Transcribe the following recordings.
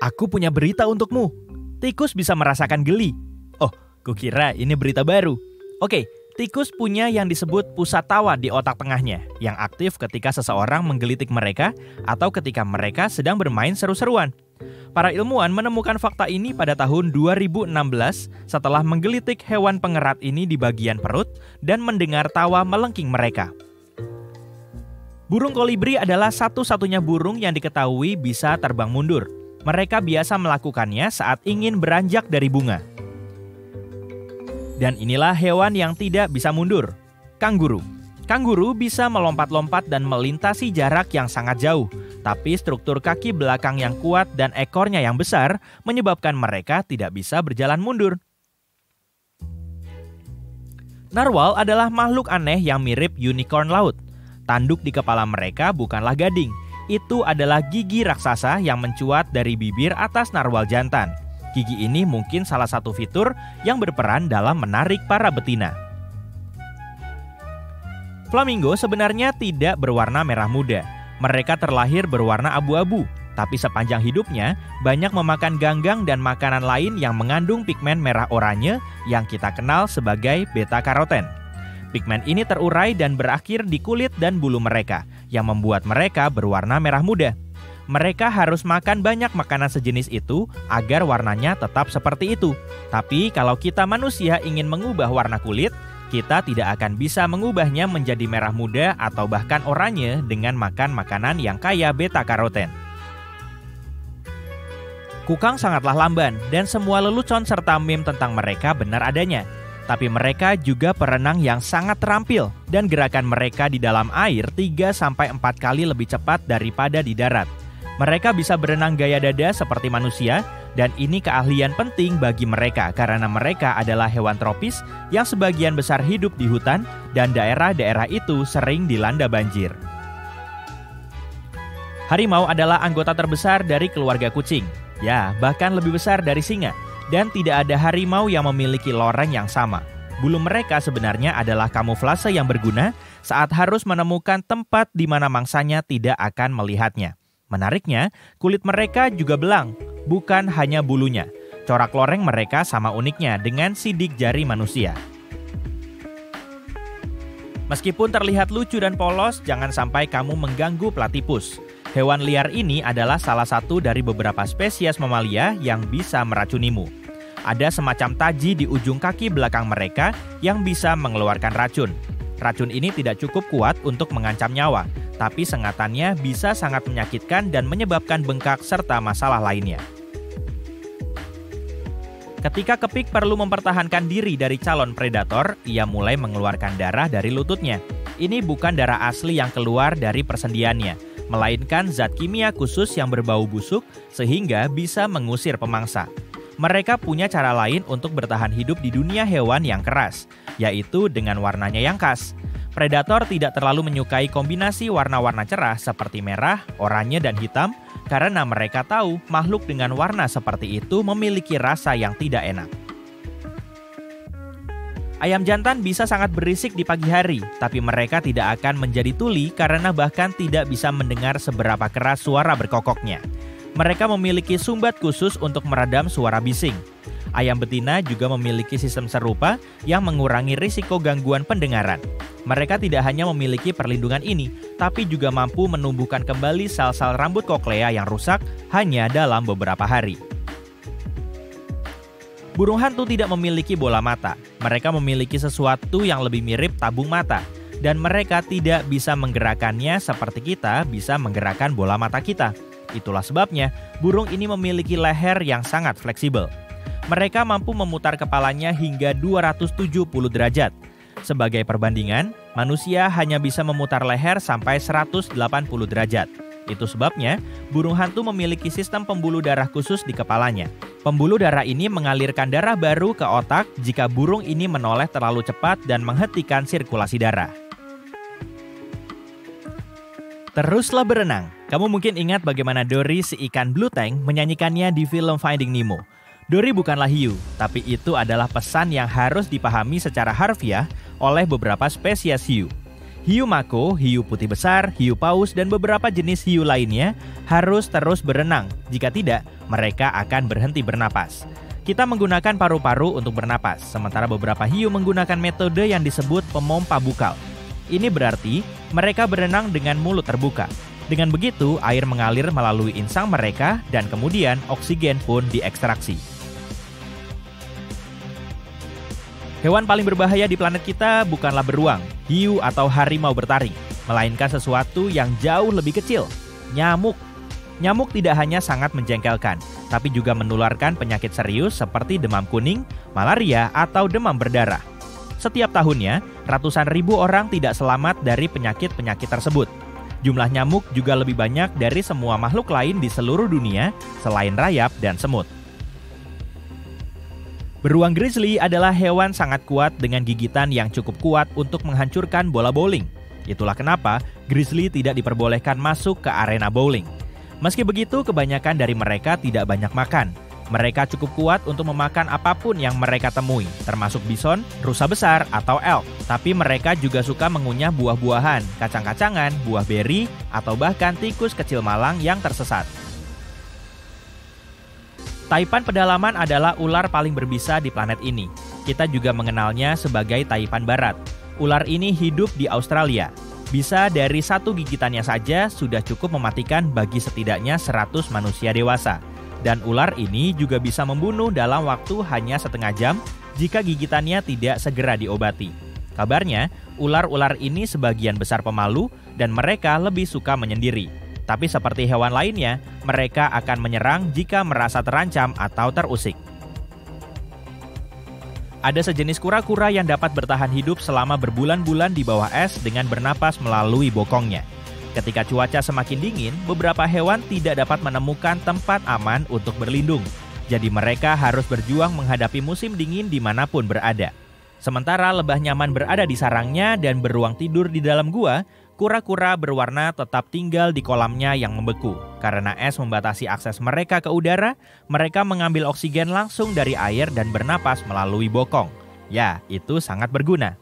Aku punya berita untukmu. Tikus bisa merasakan geli. Oh, kukira ini berita baru. Oke, tikus punya yang disebut pusat tawa di otak tengahnya, yang aktif ketika seseorang menggelitik mereka atau ketika mereka sedang bermain seru-seruan. Para ilmuwan menemukan fakta ini pada tahun 2016 setelah menggelitik hewan pengerat ini di bagian perut dan mendengar tawa melengking mereka. Burung kolibri adalah satu-satunya burung yang diketahui bisa terbang mundur. Mereka biasa melakukannya saat ingin beranjak dari bunga. Dan inilah hewan yang tidak bisa mundur, kanguru. Kanguru bisa melompat-lompat dan melintasi jarak yang sangat jauh, tapi struktur kaki belakang yang kuat dan ekornya yang besar menyebabkan mereka tidak bisa berjalan mundur. Narwal adalah makhluk aneh yang mirip unicorn laut. Tanduk di kepala mereka bukanlah gading. Itu adalah gigi raksasa yang mencuat dari bibir atas narwal jantan. Gigi ini mungkin salah satu fitur yang berperan dalam menarik para betina. Flamingo sebenarnya tidak berwarna merah muda. Mereka terlahir berwarna abu-abu, tapi sepanjang hidupnya banyak memakan ganggang dan makanan lain yang mengandung pigmen merah oranye yang kita kenal sebagai beta-karoten. Pigmen ini terurai dan berakhir di kulit dan bulu mereka, yang membuat mereka berwarna merah muda. Mereka harus makan banyak makanan sejenis itu agar warnanya tetap seperti itu. Tapi kalau kita manusia ingin mengubah warna kulit, kita tidak akan bisa mengubahnya menjadi merah muda atau bahkan oranye dengan makan makanan yang kaya beta-karoten. Kukang sangatlah lamban dan semua lelucon serta meme tentang mereka benar adanya. Tapi mereka juga perenang yang sangat terampil dan gerakan mereka di dalam air 3-4 kali lebih cepat daripada di darat. Mereka bisa berenang gaya dada seperti manusia dan ini keahlian penting bagi mereka karena mereka adalah hewan tropis yang sebagian besar hidup di hutan dan daerah-daerah itu sering dilanda banjir. Harimau adalah anggota terbesar dari keluarga kucing. Ya, bahkan lebih besar dari singa. Dan tidak ada harimau yang memiliki loreng yang sama. Bulu mereka sebenarnya adalah kamuflase yang berguna saat harus menemukan tempat di mana mangsanya tidak akan melihatnya. Menariknya, kulit mereka juga belang, bukan hanya bulunya. Corak loreng mereka sama uniknya dengan sidik jari manusia. Meskipun terlihat lucu dan polos, jangan sampai kamu mengganggu platypus. Hewan liar ini adalah salah satu dari beberapa spesies mamalia yang bisa meracunimu. Ada semacam taji di ujung kaki belakang mereka yang bisa mengeluarkan racun. Racun ini tidak cukup kuat untuk mengancam nyawa, tapi sengatannya bisa sangat menyakitkan dan menyebabkan bengkak serta masalah lainnya. Ketika kepik perlu mempertahankan diri dari calon predator, ia mulai mengeluarkan darah dari lututnya. Ini bukan darah asli yang keluar dari persendiannya, melainkan zat kimia khusus yang berbau busuk sehingga bisa mengusir pemangsa. Mereka punya cara lain untuk bertahan hidup di dunia hewan yang keras, yaitu dengan warnanya yang khas. Predator tidak terlalu menyukai kombinasi warna-warna cerah seperti merah, oranye, dan hitam karena mereka tahu makhluk dengan warna seperti itu memiliki rasa yang tidak enak. Ayam jantan bisa sangat berisik di pagi hari, tapi mereka tidak akan menjadi tuli karena bahkan tidak bisa mendengar seberapa keras suara berkokoknya. Mereka memiliki sumbat khusus untuk meredam suara bising. Ayam betina juga memiliki sistem serupa yang mengurangi risiko gangguan pendengaran. Mereka tidak hanya memiliki perlindungan ini, tapi juga mampu menumbuhkan kembali sel-sel rambut koklea yang rusak hanya dalam beberapa hari. Burung hantu tidak memiliki bola mata. Mereka memiliki sesuatu yang lebih mirip tabung mata. Dan mereka tidak bisa menggerakkannya seperti kita bisa menggerakkan bola mata kita. Itulah sebabnya burung ini memiliki leher yang sangat fleksibel. Mereka mampu memutar kepalanya hingga 270 derajat. Sebagai perbandingan, manusia hanya bisa memutar leher sampai 180 derajat. Itu sebabnya burung hantu memiliki sistem pembuluh darah khusus di kepalanya. Pembuluh darah ini mengalirkan darah baru ke otak jika burung ini menoleh terlalu cepat dan menghentikan sirkulasi darah. Teruslah berenang. Kamu mungkin ingat bagaimana Dory si ikan blue tank menyanyikannya di film Finding Nemo. Dory bukanlah hiu, tapi itu adalah pesan yang harus dipahami secara harfiah oleh beberapa spesies hiu. Hiu mako, hiu putih besar, hiu paus, dan beberapa jenis hiu lainnya harus terus berenang. Jika tidak, mereka akan berhenti bernapas. Kita menggunakan paru-paru untuk bernapas, sementara beberapa hiu menggunakan metode yang disebut pemompa bukal. Ini berarti mereka berenang dengan mulut terbuka. Dengan begitu, air mengalir melalui insang mereka dan kemudian oksigen pun diekstraksi. Hewan paling berbahaya di planet kita bukanlah beruang, hiu, atau harimau bertaring, melainkan sesuatu yang jauh lebih kecil, nyamuk. Nyamuk tidak hanya sangat menjengkelkan, tapi juga menularkan penyakit serius seperti demam kuning, malaria, atau demam berdarah. Setiap tahunnya, ratusan ribu orang tidak selamat dari penyakit-penyakit tersebut. Jumlah nyamuk juga lebih banyak dari semua makhluk lain di seluruh dunia selain rayap dan semut. Beruang grizzly adalah hewan sangat kuat dengan gigitan yang cukup kuat untuk menghancurkan bola bowling. Itulah kenapa grizzly tidak diperbolehkan masuk ke arena bowling. Meski begitu, kebanyakan dari mereka tidak banyak makan. Mereka cukup kuat untuk memakan apapun yang mereka temui, termasuk bison, rusa besar, atau elk. Tapi mereka juga suka mengunyah buah-buahan, kacang-kacangan, buah beri, atau bahkan tikus kecil malang yang tersesat. Taipan pedalaman adalah ular paling berbisa di planet ini. Kita juga mengenalnya sebagai taipan barat. Ular ini hidup di Australia. Bisa dari satu gigitannya saja sudah cukup mematikan bagi setidaknya 100 manusia dewasa. Dan ular ini juga bisa membunuh dalam waktu hanya setengah jam jika gigitannya tidak segera diobati. Kabarnya, ular-ular ini sebagian besar pemalu dan mereka lebih suka menyendiri. Tapi seperti hewan lainnya, mereka akan menyerang jika merasa terancam atau terusik. Ada sejenis kura-kura yang dapat bertahan hidup selama berbulan-bulan di bawah es dengan bernapas melalui bokongnya. Ketika cuaca semakin dingin, beberapa hewan tidak dapat menemukan tempat aman untuk berlindung. Jadi mereka harus berjuang menghadapi musim dingin dimanapun berada. Sementara lebah nyaman berada di sarangnya dan beruang tidur di dalam gua, kura-kura berwarna tetap tinggal di kolamnya yang membeku. Karena es membatasi akses mereka ke udara, mereka mengambil oksigen langsung dari air dan bernapas melalui bokong. Ya, itu sangat berguna.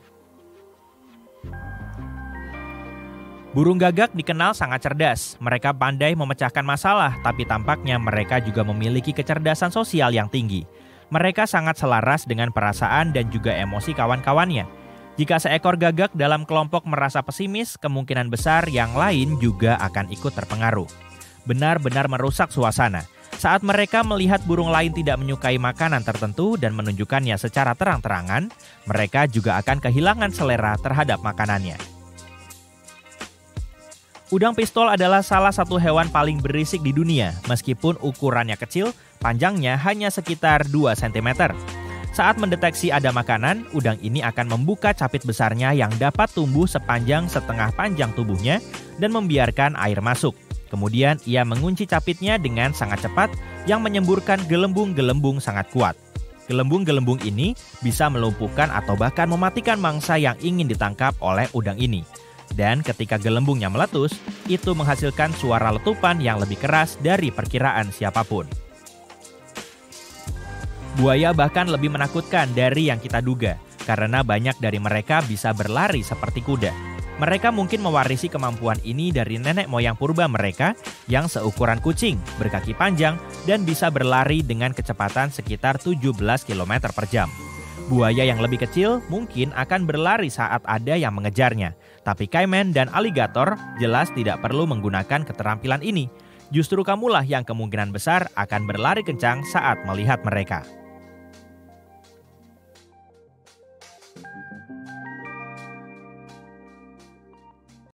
Burung gagak dikenal sangat cerdas. Mereka pandai memecahkan masalah, tapi tampaknya mereka juga memiliki kecerdasan sosial yang tinggi. Mereka sangat selaras dengan perasaan dan juga emosi kawan-kawannya. Jika seekor gagak dalam kelompok merasa pesimis, kemungkinan besar yang lain juga akan ikut terpengaruh. Benar-benar merusak suasana. Saat mereka melihat burung lain tidak menyukai makanan tertentu dan menunjukkannya secara terang-terangan, mereka juga akan kehilangan selera terhadap makanannya. Udang pistol adalah salah satu hewan paling berisik di dunia. Meskipun ukurannya kecil, panjangnya hanya sekitar 2 cm. Saat mendeteksi ada makanan, udang ini akan membuka capit besarnya yang dapat tumbuh sepanjang setengah panjang tubuhnya dan membiarkan air masuk. Kemudian ia mengunci capitnya dengan sangat cepat yang menyemburkan gelembung-gelembung sangat kuat. Gelembung-gelembung ini bisa melumpuhkan atau bahkan mematikan mangsa yang ingin ditangkap oleh udang ini. Dan ketika gelembungnya meletus, itu menghasilkan suara letupan yang lebih keras dari perkiraan siapapun. Buaya bahkan lebih menakutkan dari yang kita duga, karena banyak dari mereka bisa berlari seperti kuda. Mereka mungkin mewarisi kemampuan ini dari nenek moyang purba mereka yang seukuran kucing, berkaki panjang, dan bisa berlari dengan kecepatan sekitar 17 km per jam. Buaya yang lebih kecil mungkin akan berlari saat ada yang mengejarnya, tapi kaiman dan aligator jelas tidak perlu menggunakan keterampilan ini. Justru kamulah yang kemungkinan besar akan berlari kencang saat melihat mereka.